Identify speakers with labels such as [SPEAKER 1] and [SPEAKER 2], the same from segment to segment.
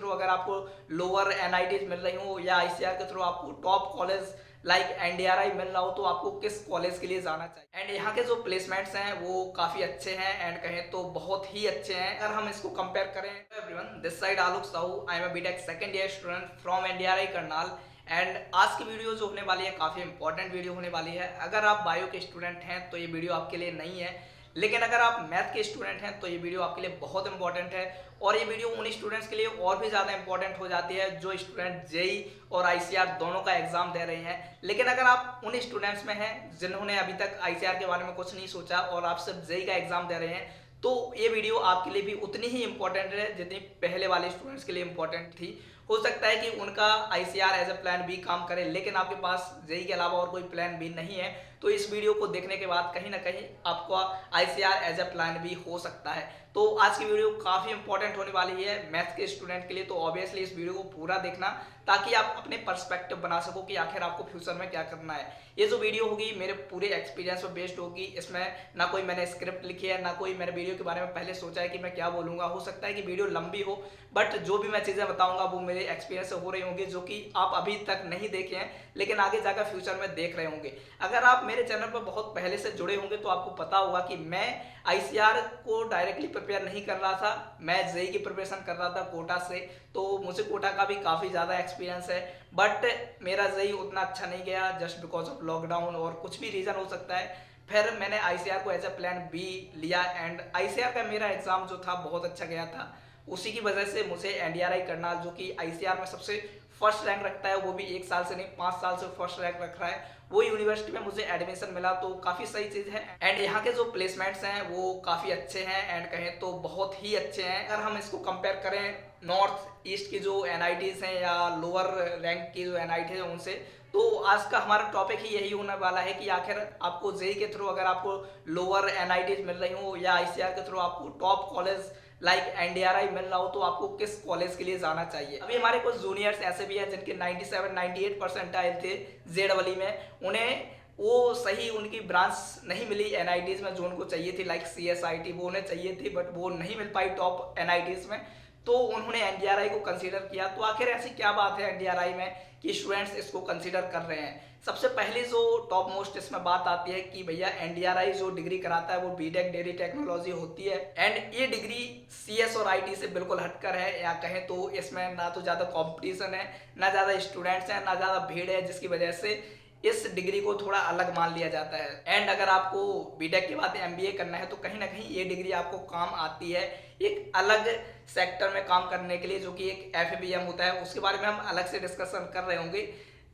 [SPEAKER 1] Through अगर आपको lower NITs मिल रही हो या आईसीआर के थ्रू आपको टॉप कॉलेज लाइक एनडीआरआई मिल रहा हो तो आपको किस कॉलेज के लिए जाना चाहिए। एंड यहाँ के जो प्लेसमेंट्स हैं वो काफ़ी अच्छे हैं एंड कहें तो बहुत ही अच्छे हैं अगर हम इसको कंपेयर करें। Everyone, this side Alok Sahu, I am a BTech second year student from NDRI Karnal. And आज की वीडियो जो होने वाली है काफ़ी इंपॉर्टेंट वीडियो होने वाली है। अगर आप बायो के स्टूडेंट हैं तो ये वीडियो आपके लिए नहीं है, लेकिन अगर आप मैथ के स्टूडेंट हैं तो ये वीडियो आपके लिए बहुत इंपॉर्टेंट है। और ये वीडियो उन स्टूडेंट्स के लिए और भी ज़्यादा इंपॉर्टेंट हो जाती है जो स्टूडेंट जेई और आईसीआर दोनों का एग्जाम दे रहे हैं। लेकिन अगर आप उन स्टूडेंट्स में हैं जिन्होंने अभी तक आईसीआर के बारे में कुछ नहीं सोचा और आप सिर्फ जेई का एग्जाम दे रहे हैं तो ये वीडियो आपके लिए भी उतनी ही इंपॉर्टेंट है जितनी पहले वाले स्टूडेंट्स के लिए इंपॉर्टेंट थी। हो सकता है कि उनका ICR as a plan B काम करे, लेकिन आपके पास जेई के अलावा और कोई प्लान बी नहीं है, तो इस वीडियो को देखने के बाद कहीं ना कहीं आपका ICR as a plan B हो सकता है। तो आज की वीडियो काफ़ी इंपॉर्टेंट होने वाली है मैथ्स के स्टूडेंट के लिए, तो ऑब्वियसली इस वीडियो को पूरा देखना ताकि आप अपने पर्सपेक्टिव बना सको कि आखिर आपको फ्यूचर में क्या करना है। ये जो वीडियो होगी मेरे पूरे एक्सपीरियंस पर बेस्ड होगी, इसमें ना कोई मैंने स्क्रिप्ट लिखी है ना कोई मैंने वीडियो के बारे में पहले सोचा है कि मैं क्या बोलूँगा। हो सकता है कि वीडियो लंबी हो, बट जो भी मैं चीज़ें बताऊँगा वो मेरे एक्सपीरियंस से हो रही होंगी जो कि आप अभी तक नहीं देखे हैं लेकिन आगे जाकर फ्यूचर में देख रहे होंगे। अगर आप मेरे चैनल पर बहुत पहले से जुड़े होंगे तो आपको पता होगा कि मैं आईसीआर को डायरेक्टली प्रिपेयर नहीं कर रहा था, मैं जेई की प्रिपरेशन कर रहा था कोटा से। तो मुझे कोटा का भी काफ़ी ज़्यादा एक्सपीरियंस है, बट मेरा जेई उतना अच्छा नहीं गया जस्ट बिकॉज ऑफ लॉकडाउन और कुछ भी रीज़न हो सकता है। फिर मैंने आईसीआर को एज अ प्लान बी लिया एंड आईसीआर का मेरा एग्ज़ाम जो था बहुत अच्छा गया था। उसी की वजह से मुझे एनडीआरआई करनाल जो कि आईसीआर में सबसे फर्स्ट रैंक रखता है, वो भी 1 साल से नहीं 5 साल से फर्स्ट रैंक रख रहा है, वो यूनिवर्सिटी में मुझे एडमिशन मिला, तो काफ़ी सही चीज़ है। एंड यहाँ के जो प्लेसमेंट्स हैं वो काफ़ी अच्छे हैं एंड कहें तो बहुत ही अच्छे हैं। अगर हम इसको कंपेयर करें नॉर्थ ईस्ट की जो एनआईटीज़ हैं या लोअर रैंक की जो एनआईटी है उनसे, तो आज का हमारा टॉपिक ही यही होने वाला है कि आखिर आपको जेई के थ्रू अगर आपको लोअर एनआईटीज़ मिल रही हो या आईसीआर के थ्रू आपको टॉप कॉलेज लाइक एनडीआरआई मिल रहा हो तो आपको किस कॉलेज के लिए जाना चाहिए। अभी हमारे कुछ जूनियर्स ऐसे भी हैं जिनके 97-98 परसेंटाइल थे जेडवली में, उन्हें वो सही उनकी ब्रांच नहीं मिली एनआईटीज़ में जो उनको चाहिए थी, लाइक सीएसआईटी वो उन्हें चाहिए थी बट वो नहीं मिल पाई टॉप एनआईटीज़ में, तो उन्होंने एनडीआरआई को कंसीडर किया। तो आखिर ऐसी क्या बात है एनडीआरआई में कि स्टूडेंट्स इसको कंसीडर कर रहे हैं। सबसे पहले जो टॉप मोस्ट इसमें बात आती है कि भैया एनडीआरआई जो डिग्री कराता है वो बीटेक डेयरी टेक्नोलॉजी होती है एंड ये डिग्री सीएस और आईटी से बिल्कुल हटकर है, या कहें तो इसमें ना तो ज़्यादा कॉम्पिटिशन है ना ज़्यादा स्टूडेंट्स हैं ना ज़्यादा भीड़ है, जिसकी वजह से इस डिग्री को थोड़ा अलग मान लिया जाता है। एंड अगर आपको बीटेक के बाद एमबीए करना है तो कहीं ना कहीं ये डिग्री आपको काम आती है एक अलग सेक्टर में काम करने के लिए, जो कि एक एफबीएम होता है, उसके बारे में हम अलग से डिस्कशन कर रहे होंगे।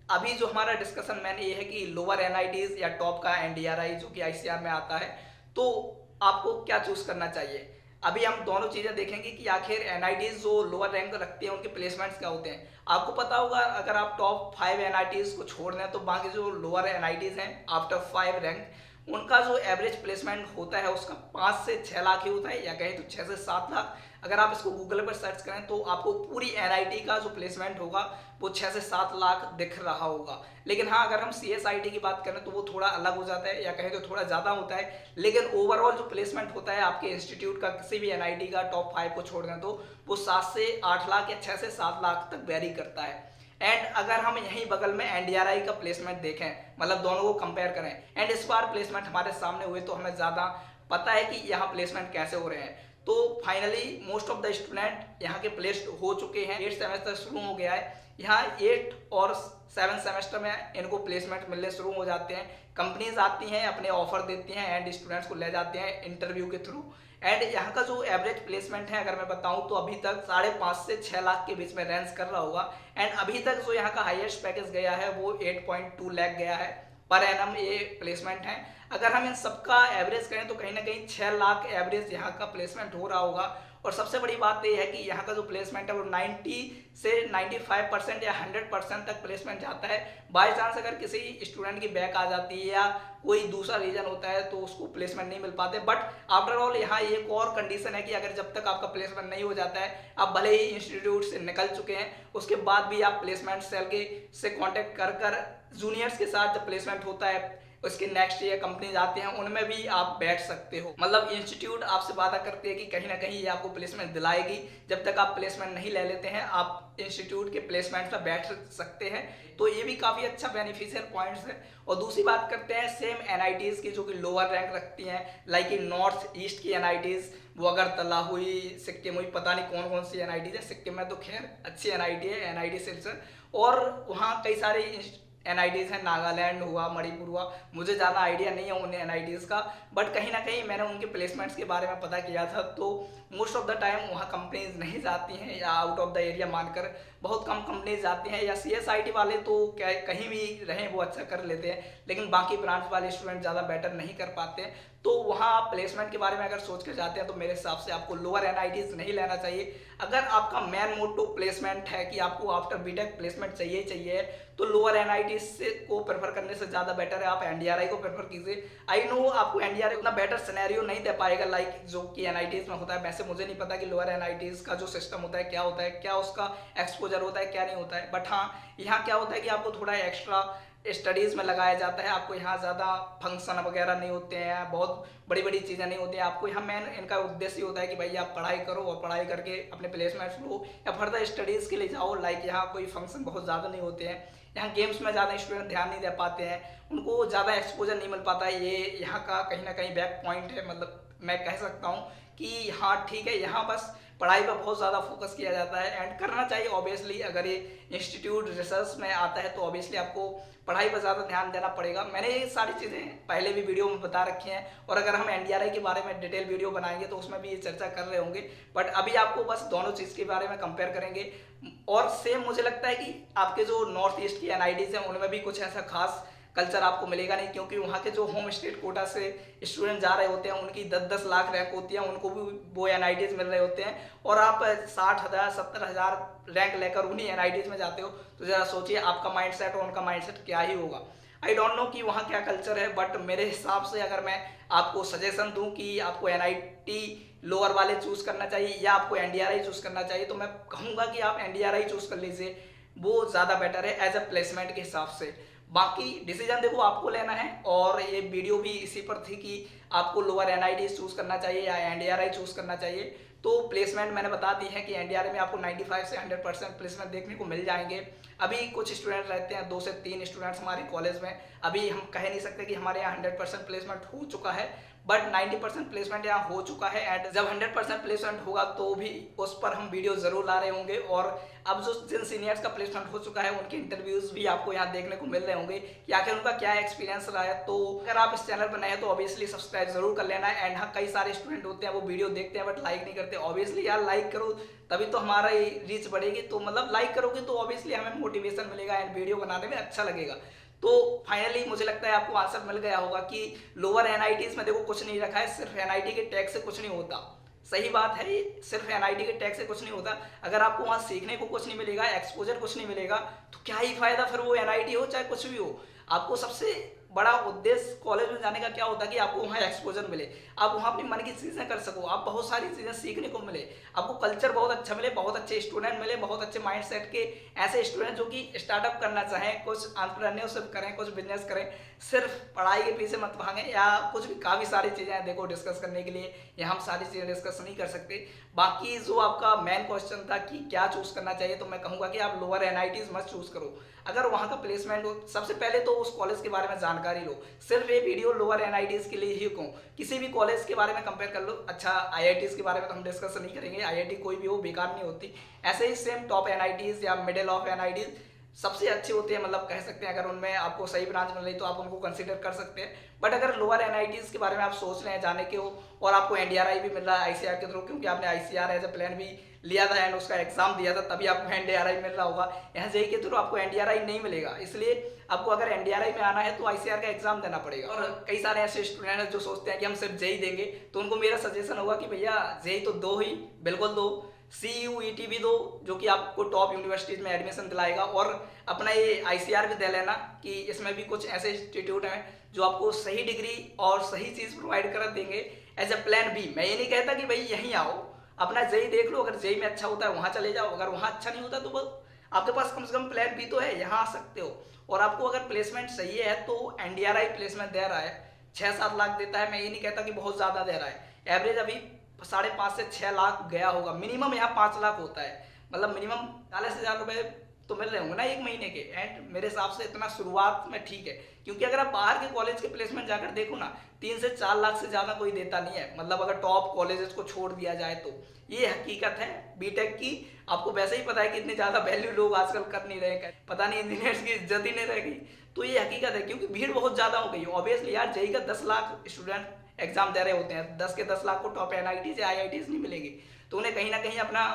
[SPEAKER 1] अभी जो हमारा डिस्कशन मैंने ये है कि लोअर एनआईटीज या टॉप का एनडीआरआई जो कि आईसीआर में आता है, तो आपको क्या चूज करना चाहिए। अभी हम दोनों चीज़ें देखेंगे कि आखिर एनआईटीज जो लोअर रैंक रखते हैं उनके प्लेसमेंट्स क्या होते हैं। आपको पता होगा अगर आप टॉप 5 एनआईटीज को छोड़ दें तो बाकी जो लोअर एनआईटीज हैं आफ्टर 5 रैंक उनका जो एवरेज प्लेसमेंट होता है उसका 5 से 6 लाख ही होता है, या कहें तो 6 से 7 लाख। अगर आप इसको गूगल पर सर्च करें तो आपको पूरी एनआईटी का जो प्लेसमेंट होगा वो 6 से 7 लाख दिख रहा होगा। लेकिन हाँ, अगर हम सीएसआईटी की बात करें तो वो थोड़ा अलग हो जाता है, या कहें तो थोड़ा ज़्यादा होता है। लेकिन ओवरऑल जो प्लेसमेंट होता है आपके इंस्टीट्यूट का किसी भी एनआईटी का टॉप 5 को छोड़ दें तो वो 7 से 8 लाख या 6 से 7 लाख तक वेरी करता है। एंड अगर हम यहीं बगल में एनडीआरआई का प्लेसमेंट देखें, मतलब दोनों को कंपेयर करें, एंड इस बार प्लेसमेंट हमारे सामने हुए तो हमें ज़्यादा पता है कि यहाँ प्लेसमेंट कैसे हो रहे हैं। तो finally most of the student यहाँ के प्लेस्ड हो चुके हैं। 8 सेमेस्टर शुरू हो गया है, यहाँ 8 और 7 सेमेस्टर में इनको प्लेसमेंट मिलने शुरू हो जाते हैं। कंपनीज आती हैं, अपने ऑफर देती हैं एंड स्टूडेंट्स को ले जाते हैं इंटरव्यू के थ्रू। एंड यहाँ का जो एवरेज प्लेसमेंट है अगर मैं बताऊँ तो अभी तक 5.5 से 6 लाख के बीच में रेंज कर रहा होगा। एंड अभी तक जो यहाँ का हाईएस्ट पैकेज गया है वो 8.2 लाख गया है पर एनम ये प्लेसमेंट है। अगर हम इन सबका एवरेज करें तो कहीं ना कहीं 6 लाख एवरेज यहाँ का प्लेसमेंट हो रहा होगा। और सबसे बड़ी बात ये है कि यहाँ का जो प्लेसमेंट है वो 90 से 95% या 100% तक प्लेसमेंट जाता है। बाई चांस अगर किसी स्टूडेंट की बैक आ जाती है या कोई दूसरा रीजन होता है तो उसको प्लेसमेंट नहीं मिल पाते। बट आफ्टर ऑल यहाँ एक और कंडीशन है कि अगर जब तक आपका प्लेसमेंट नहीं हो जाता है, आप भले ही इंस्टीट्यूट से निकल चुके हैं, उसके बाद भी आप प्लेसमेंट सेल के से कॉन्टेक्ट कर जूनियर्स के साथ जब प्लेसमेंट होता है उसके नेक्स्ट ईयर कंपनीज आते हैं, उनमें भी आप बैठ सकते हो। मतलब इंस्टीट्यूट आपसे वादा करते हैं कि कहीं ना कहीं ये आपको प्लेसमेंट दिलाएगी। जब तक आप प्लेसमेंट नहीं ले लेते हैं, आप इंस्टीट्यूट के प्लेसमेंट में बैठ सकते हैं। तो ये भी काफ़ी अच्छा बेनिफिशियल पॉइंट्स है। और दूसरी बात करते हैं सेम एनआईटीज़ की, जो कि लोअर रैंक रखती हैं, लाइक इन नॉर्थ ईस्ट की एनआईटीज़, वो अगरतला हुई, सिक्किम हुई, पता नहीं कौन कौन सी एनआईटीज़ है। सिक्किम में तो खैर अच्छी एनआईटी है, एनआईटी सिलचर, और वहाँ कई सारे एनआईटीज़ हैं, नागालैंड हुआ, मणिपुर हुआ। मुझे ज़्यादा आइडिया नहीं है उन एनआईटीज़ का, बट कहीं ना कहीं मैंने उनके प्लेसमेंट्स के बारे में पता किया था। तो मोस्ट ऑफ द टाइम वहाँ कंपनीज नहीं जाती हैं, या आउट ऑफ द एरिया मानकर बहुत कम कंपनीज जाती हैं, या सीएसआईटी वाले तो क्या कहीं भी रहें वो अच्छा कर लेते हैं, लेकिन बाकी ब्रांच वाले स्टूडेंट ज़्यादा बेटर नहीं कर पाते हैं। तो वहाँ आप प्लेसमेंट के बारे में अगर सोच कर जाते हैं तो मेरे हिसाब से आपको लोअर एनआईटीज़ नहीं लेना चाहिए। अगर आपका मेन मोटो प्लेसमेंट है कि आपको आफ्टर बीटेक प्लेसमेंट चाहिए चाहिए, तो लोअर एनआईटीज़ से को प्रेफर करने से ज़्यादा बेटर है आप एनडीआरआई को प्रेफर कीजिए। आई नो आपको एनडीआरआई उतना बेटर सिनेरियो नहीं दे पाएगा लाइक जो कि एनआईटीज़ में होता है। वैसे मुझे नहीं पता कि लोअर एनआईटीज़ का जो सिस्टम होता है, क्या उसका एक्सपोजर होता है, क्या नहीं होता है। बट हाँ, यहाँ क्या होता है कि आपको थोड़ा एक्स्ट्रा स्टडीज़ में लगाया जाता है। आपको यहाँ ज़्यादा फंक्शन वगैरह नहीं होते हैं, बहुत बड़ी बड़ी चीज़ें नहीं होती हैं। आपको यहाँ मेन इनका उद्देश्य होता है कि भाई आप पढ़ाई करो, और पढ़ाई करके अपने प्लेसमेंट्स लो या फर्दर स्टडीज़ के लिए जाओ। लाइक यहाँ कोई फंक्शन बहुत ज़्यादा नहीं होते हैं, यहाँ गेम्स में ज़्यादा स्टूडेंट ध्यान नहीं दे पाते हैं, उनको ज़्यादा एक्सपोजर नहीं मिल पाता है। ये यहाँ का कहीं ना कहीं बैक पॉइंट है। मतलब मैं कह सकता हूँ कि हाँ ठीक है, यहाँ बस पढ़ाई पर बहुत ज़्यादा फोकस किया जाता है, एंड करना चाहिए ऑब्वियसली। अगर ये इंस्टीट्यूट रिसर्च में आता है तो ऑब्वियसली आपको पढ़ाई पर ज़्यादा ध्यान देना पड़ेगा। मैंने ये सारी चीज़ें पहले भी वीडियो में बता रखी हैं, और अगर हम एनडीआरआई के बारे में डिटेल वीडियो बनाएंगे तो उसमें भी ये चर्चा कर रहे होंगे। बट अभी आपको बस दोनों चीज़ के बारे में कंपेयर करेंगे। और सेम मुझे लगता है कि आपके जो नॉर्थ ईस्ट की एनआईटीज़ हैं उनमें भी कुछ ऐसा खास कल्चर आपको मिलेगा नहीं, क्योंकि वहाँ के जो होम स्टेट कोटा से स्टूडेंट जा रहे होते हैं उनकी 10-10 लाख रैंक होती है, उनको भी वो एनआईटीज़ मिल रहे होते हैं, और आप 60,000 70,000 रैंक लेकर उन्हीं एनआईटीज़ में जाते हो। तो ज़रा सोचिए आपका माइंडसेट और उनका माइंडसेट क्या ही होगा। आई डोंट नो कि वहाँ क्या कल्चर है, बट मेरे हिसाब से अगर मैं आपको सजेशन दूँ कि आपको एनआईटी लोअर वाले चूज़ करना चाहिए या आपको एनडीआरआई चूज़ करना चाहिए, तो मैं कहूँगा कि आप एनडीआरआई चूज़ कर लीजिए, वो ज़्यादा बेटर है एज अ प्लेसमेंट के हिसाब से। बाकी डिसीजन देखो आपको लेना है, और ये वीडियो भी इसी पर थी कि आपको लोअर एनआईटी चूज़ करना चाहिए या एनडीआरआई चूज़ करना चाहिए। तो प्लेसमेंट मैंने बता दी है कि एनडीआरआई में आपको 95 से 100% प्लेसमेंट देखने को मिल जाएंगे। अभी कुछ स्टूडेंट रहते हैं, 2 से 3 स्टूडेंट्स हमारे कॉलेज में, अभी हम कह नहीं सकते कि हमारे यहाँ 100% प्लेसमेंट हो चुका है, बट 90% प्लेसमेंट यहाँ हो चुका है। एंड जब 100% प्लेसमेंट होगा तो भी उस पर हम वीडियो जरूर ला रहे होंगे। और अब जो जिन सीनियर्स का प्लेसमेंट हो चुका है उनके इंटरव्यूज भी आपको यहाँ देखने को मिल रहे होंगे कि आखिर उनका क्या एक्सपीरियंस रहा है। तो अगर आप इस चैनल पर नए हैं तो ऑब्वियसली सब्सक्राइब जरूर कर लेना है। एंड हाँ, कई सारे स्टूडेंट होते हैं वो वीडियो देखते हैं बट लाइक नहीं करते। ऑब्वियसली यार लाइक करो, तभी तो हमारा रीच बढ़ेगी। तो मतलब लाइक करोगे तो ऑब्वियसली हमें मोटिवेशन मिलेगा एंड वीडियो बनाने में अच्छा लगेगा। तो फाइनली मुझे लगता है आपको आंसर मिल गया होगा कि लोअर एनआईटीज में देखो कुछ नहीं रखा है, सिर्फ एनआईटी के टैग से कुछ नहीं होता। सही बात है, ये सिर्फ एनआईटी के टैग से कुछ नहीं होता। अगर आपको वहाँ सीखने को कुछ नहीं मिलेगा, एक्सपोजर कुछ नहीं मिलेगा, तो क्या ही फायदा फिर वो एनआईटी हो चाहे कुछ भी हो। आपको सबसे बड़ा उद्देश्य कॉलेज में जाने का क्या होता है कि आपको वहाँ एक्सपोजर मिले, आप वहाँ अपनी मन की चीज़ें कर सको, आप बहुत सारी चीज़ें सीखने को मिले, आपको कल्चर बहुत अच्छा मिले, बहुत अच्छे स्टूडेंट मिले, बहुत अच्छे माइंडसेट के ऐसे स्टूडेंट जो कि स्टार्टअप करना चाहें, कुछ एंटरप्रेन्योरशिप करें, कुछ बिजनेस करें। सिर्फ पढ़ाई के पीछे मत भागें या कुछ भी, काफ़ी सारी चीज़ें हैं देखो डिस्कस करने के लिए, यहाँ हम सारी चीज़ें डिस्कस नहीं कर सकते। बाकी जो आपका मेन क्वेश्चन था कि क्या चूज़ करना चाहिए, तो मैं कहूँगा कि आप लोअर एनआईटीज मत चूज़ करो। अगर वहाँ का प्लेसमेंट हो, सबसे पहले तो उस कॉलेज के बारे में जानकारी लो। सिर्फ ये वीडियो लोअर एनआईटीज के लिए ही कहूँ, किसी भी कॉलेज के बारे में कंपेयर कर लो। अच्छा, आईआईटीज के बारे में तो हम डिस्कस नहीं करेंगे, आईआईटी कोई भी हो बेकार नहीं होती। ऐसे ही सेम टॉप एनआईटीज या मिडिल ऑफ एनआईटीज सबसे अच्छी होती है, मतलब कह सकते हैं अगर उनमें आपको सही ब्रांच मिल रही तो आप उनको कंसीडर कर सकते हैं। बट अगर लोअर एनआईटीज के बारे में आप सोच रहे हैं जाने के हो और आपको एनडीआरआई भी मिल रहा है आईसीआर के थ्रू, क्योंकि आपने आईसीआर एज ए प्लान भी लिया था एंड उसका एग्जाम दिया था, तभी आपको एनडीआरआई मिल रहा होगा। यहाँ जेई के थ्रू आपको एनडीआरआई नहीं मिलेगा, इसलिए आपको अगर एनडीआरआई में आना है तो आईसीआर का एग्जाम देना पड़ेगा। और कई सारे ऐसे स्टूडेंट हैं जो सोचते हैं कि हम सिर्फ जेई देंगे, तो उनको मेरा सजेशन होगा कि भैया जेई तो दो ही, बिल्कुल दो, CUET भी दो जो कि आपको टॉप यूनिवर्सिटीज में एडमिशन दिलाएगा, और अपना ये आईसीआर भी दे लेना कि इसमें भी कुछ ऐसे इंस्टीट्यूट हैं जो आपको सही डिग्री और सही चीज़ प्रोवाइड कर देंगे एज ए प्लान बी। मैं ये नहीं कहता कि भाई यहीं आओ, अपना जेई देख लो, अगर जेई में अच्छा होता है वहाँ चले जाओ, अगर वहाँ अच्छा नहीं होता तो बस आपके पास कम से कम प्लान बी तो है, यहाँ आ सकते हो। और आपको अगर प्लेसमेंट सही है तो एनडीआरआई प्लेसमेंट दे रहा है, 6-7 लाख देता है। मैं ये नहीं कहता कि बहुत ज़्यादा दे रहा है, एवरेज अभी 5.5 से 6 लाख गया होगा, मिनिमम यहाँ 5 लाख होता है, मतलब मिनिमम 40,000 रुपये तो मिल रहे होंगे ना एक महीने के। एंड मेरे हिसाब से इतना शुरुआत में ठीक है, क्योंकि अगर आप बाहर के कॉलेज के प्लेसमेंट जाकर देखो ना, 3 से 4 लाख से ज़्यादा कोई देता नहीं है, मतलब अगर टॉप कॉलेजेस को छोड़ दिया जाए तो। ये हकीकत है बीटेक की। आपको वैसे ही पता है कि इतनी ज़्यादा वैल्यू लोग आजकल कर नहीं रहे, पता नहीं इंजीनियर्स की इज्जत ही नहीं रह गई। तो ये हकीकत है, क्योंकि भीड़ बहुत ज़्यादा हो गई। ऑब्वियसली यार, जेईई का 10 लाख स्टूडेंट एग्जाम दे रहे होते हैं, 10 के 10 लाख को टॉप एनआईटी से आईआईटीज नहीं मिलेगी, तो उन्हें कहीं ना कहीं अपना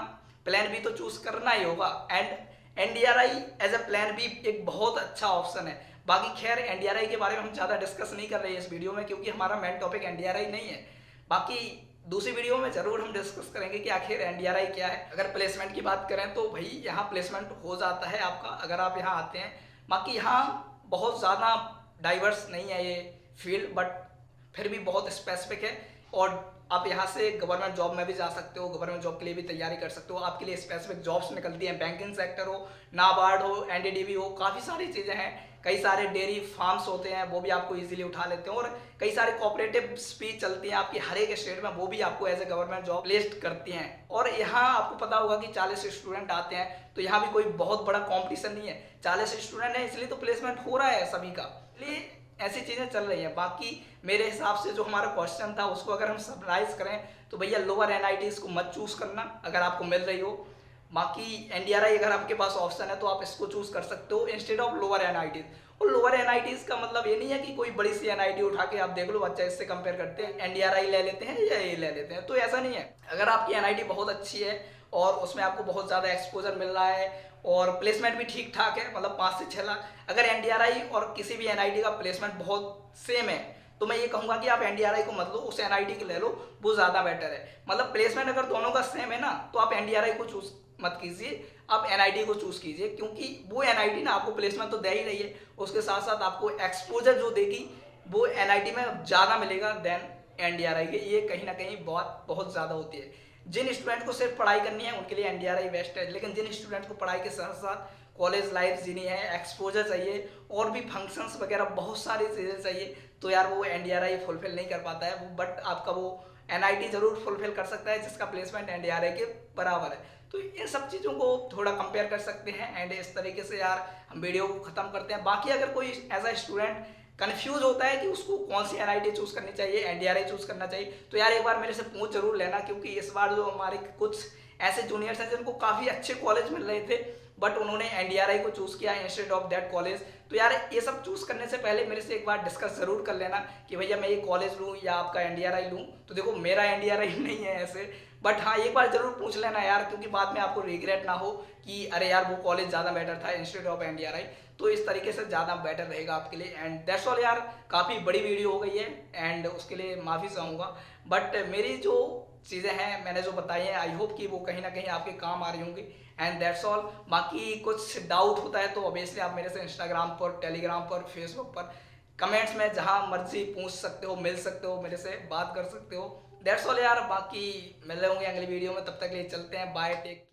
[SPEAKER 1] प्लान बी तो चूज करना ही होगा। And NDRI as a plan B एक बहुत अच्छा ऑप्शन है। बाकी खैर एनडीआरआई के बारे में हम ज़्यादा डिस्कस नहीं कर रहे हैं इस वीडियो में, क्योंकि हमारा मेन टॉपिक एनडीआरआई नहीं है। बाकी दूसरी वीडियो में जरूर हम डिस्कस करेंगे कि आखिर एनडीआरआई क्या है। अगर प्लेसमेंट की बात करें तो भाई यहाँ प्लेसमेंट हो जाता है आपका, अगर आप यहाँ आते हैं। बाकी यहाँ बहुत ज़्यादा डाइवर्स नहीं है ये फील्ड, बट फिर भी बहुत स्पेसिफिक है। और आप यहाँ से गवर्नमेंट जॉब में भी जा सकते हो, गवर्नमेंट जॉब के लिए भी तैयारी कर सकते हो। आपके लिए स्पेसिफिक जॉब्स निकलती हैं, बैंकिंग सेक्टर हो, नाबार्ड हो, एनडीडीबी हो, काफ़ी सारी चीज़ें हैं। कई सारे डेयरी फार्म्स होते हैं, वो भी आपको इजीली उठा लेते हैं। और कई सारे कोऑपरेटिव भी चलती हैं आपकी हर एक स्टेट में, वो भी आपको as a government job placed करती हैं। और यहाँ आपको पता होगा कि 40 स्टूडेंट आते हैं, तो यहाँ भी कोई बहुत बड़ा कॉम्पिटिशन नहीं है। 40 स्टूडेंट है, इसलिए तो प्लेसमेंट हो रहा है सभी का, इसलिए ऐसी चीज़ें चल रही हैं। बाकी मेरे हिसाब से जो हमारा क्वेश्चन था उसको अगर हम समराइज करें तो भैया लोअर एनआईटीज को मत चूज करना अगर आपको मिल रही हो। बाकी एनडीआरआई अगर आपके पास ऑप्शन है तो आप इसको चूज कर सकते हो इंस्टेड ऑफ लोअर एनआईटीज। और लोअर एनआईटीज का मतलब ये नहीं है कि कोई बड़ी सी एनआईटी उठा के आप देख लो, अच्छा इससे कंपेयर करते हैं एनडीआरआई ले लेते हैं या ये ले लेते हैं, तो ऐसा नहीं है। अगर आपकी एनआईटी बहुत अच्छी है और उसमें आपको बहुत ज़्यादा एक्सपोजर मिल रहा है और प्लेसमेंट भी ठीक ठाक है, मतलब 5 से 6 लाख, अगर एनडीआरआई और किसी भी एनआईटी का प्लेसमेंट बहुत सेम है तो मैं ये कहूँगा कि आप एनडीआरआई को मत लो, उस एनआईटी को ले लो, वो ज़्यादा बेटर है। मतलब प्लेसमेंट अगर दोनों का सेम है ना, तो आप एनडीआरआई को चूज मत कीजिए, आप एनआईटी को चूज कीजिए, क्योंकि वो एनआईटी ना आपको प्लेसमेंट तो दे ही रही है, उसके साथ साथ आपको एक्सपोजर जो देगी वो एनआईटी में ज़्यादा मिलेगा देन एनडीआरआई के। ये कहीं ना कहीं बहुत ज़्यादा होती है। जिन स्टूडेंट को सिर्फ पढ़ाई करनी है उनके लिए एनडीआरआई बेस्ट है, लेकिन जिन स्टूडेंट को पढ़ाई के साथ साथ कॉलेज लाइफ जीनी है, एक्सपोजर चाहिए और भी फंक्शंस वगैरह बहुत सारी चीज़ें चाहिए, तो यार वो एनडीआरआई फुलफिल नहीं कर पाता है वो, बट आपका वो एनआईटी जरूर फुलफिल कर सकता है जिसका प्लेसमेंट एनडीआरआई के बराबर है। तो इन सब चीज़ों को थोड़ा कंपेयर कर सकते हैं। एंड इस तरीके से यार हम वीडियो को ख़त्म करते हैं। बाकी अगर कोई एज अ स्टूडेंट कंफ्यूज होता है कि उसको कौन सी एनआईटी चूज करनी चाहिए, एनडीआरआई चूज करना चाहिए, तो यार एक बार मेरे से पूछ जरूर लेना, क्योंकि इस बार जो हमारे कुछ ऐसे जूनियर्स हैं जिनको काफ़ी अच्छे कॉलेज मिल रहे थे बट उन्होंने एनडीआरआई को चूज किया इंस्टेड ऑफ दैट कॉलेज। तो यार ये सब चूज करने से पहले मेरे से एक बार डिस्कस जरूर कर लेना कि भैया मैं ये कॉलेज लूँ या आपका एनडीआरआई लूँ। तो देखो मेरा एनडीआरआई नहीं है ऐसे, बट हाँ एक बार जरूर पूछ लेना यार, क्योंकि बाद में आपको रिग्रेट ना हो कि अरे यार वो कॉलेज ज़्यादा बेटर था इंस्टेड ऑफ एनडीआरआई। तो इस तरीके से ज़्यादा बेटर रहेगा आपके लिए। एंड दैट्स ऑल यार, काफ़ी बड़ी वीडियो हो गई है एंड उसके लिए माफ़ी चाहूँगा, बट मेरी जो चीज़ें हैं मैंने जो बताई हैं आई होप कि वो कहीं ना कहीं आपके काम आ रही होंगी। And that's all. बाकी कुछ डाउट होता है तो ऑब्वियसली आप मेरे से इंस्टाग्राम पर, टेलीग्राम पर, फेसबुक पर, कमेंट्स में जहाँ मर्जी पूछ सकते हो, मिल सकते हो, मेरे से बात कर सकते हो। दैट्स ऑल यार। बाकी मिल रहे होंगे अगली वीडियो में, तब तक के लिए चलते हैं, बाय, टेक।